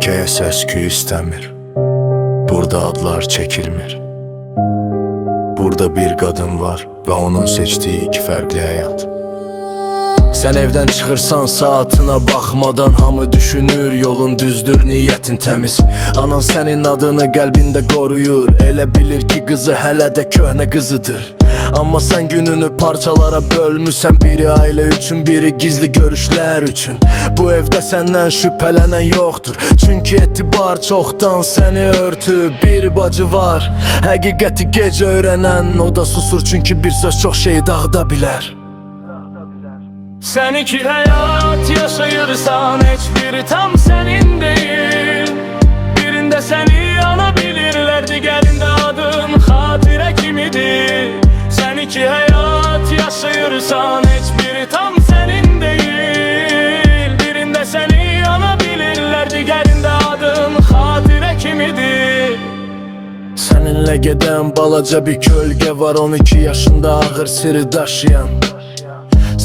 ölkəyə səs-küy istəmir. Burada adlar çəkilmir. Burada bir qadın var və onun seçdiyi iki fərqli həyat. Sən evdən çıxırsan saatına baxmadan, hamı düşünür yolun düzdür, niyyətin təmiz. Anan sənin adını qəlbində qoruyur, elə bilir ki qızı hələ də köhnə qızıdır. Amma sən gününü parçalara bölmüsən, biri ailə üçün, biri gizli görüşlər üçün. Bu evdə səndən şübhələnən yoxdur, çünki etibar çoxdan səni örtüb. Bir bacı var, həqiqəti gecə öyrənən, o da susur, çünki bir söz çox şeyi dağıda bilər. Sen iki hayat yaşayırsan, hiçbiri tam senin değil. Birinde seni anabilirler, diğerinde adın hatire kimidir. Sen iki hayat yaşayırsan, hiçbiri tam senin değil. Birinde seni anabilirler, diğerinde adın hatire kimidir. Səninlə gedən balaca bir kölgə var, 12 yaşında ağır sirri daşıyan.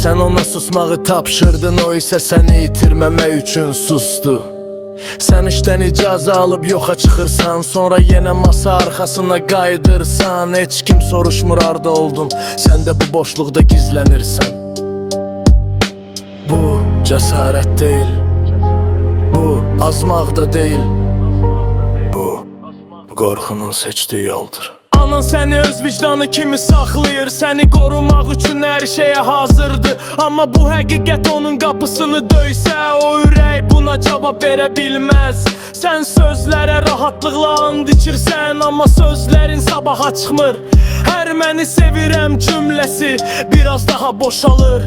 Sən ona susmağı tapşırdın, o isə səni itirməmək üçün sustu. Sən işdən icazə alıb yoxa çıxırsan, sonra yenə masa arxasına qayıdırsan. Heç kim soruşmur harda oldun, sən də bu boşluqda gizlənirsən. Bu cəsarət deyil, bu azmaq da deyil, bu qorxunun seçdiyi yoldur. Anan səni öz vicdanı kimi saxlayır, səni qorumaq üçün hər şeyə hazırdır. Amma bu həqiqət onun qapısını döysə, o ürək buna cavab verə bilməz. Sən sözlərə rahatlıqla and içirsən, amma sözlərin sabaha çıxmır. Hər məni sevirəm cümləsi biraz daha boşalır.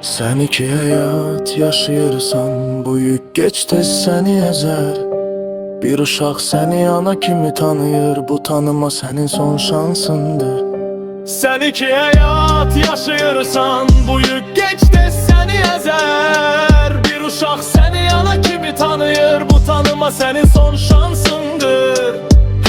Sən iki həyat yaşayırsan, bu yük gec-tez səni əzər. Bir uşaq səni ana kimi tanıyır, bu tanıma sənin son şansındır. Sen iki hayat yaşayırsan, bu yük geç-tez səni əzər. Bir uşaq səni ana kimi tanıyır, bu tanıma sənin son şansındır.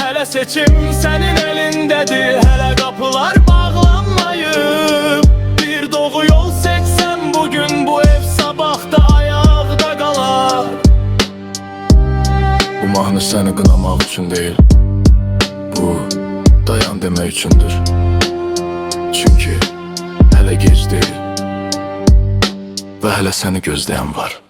Hələ seçim sənin elindədir, hələ qapılar bağlanmayıb. Bir doğru yol seçsən bugün, bu ev sabahda ayaqda qalar. Bu mahnı səni qınamaq üçün deyil, bu dayan demək üçündür. Çünki hələ gec deyil və hələ səni gözləyən var.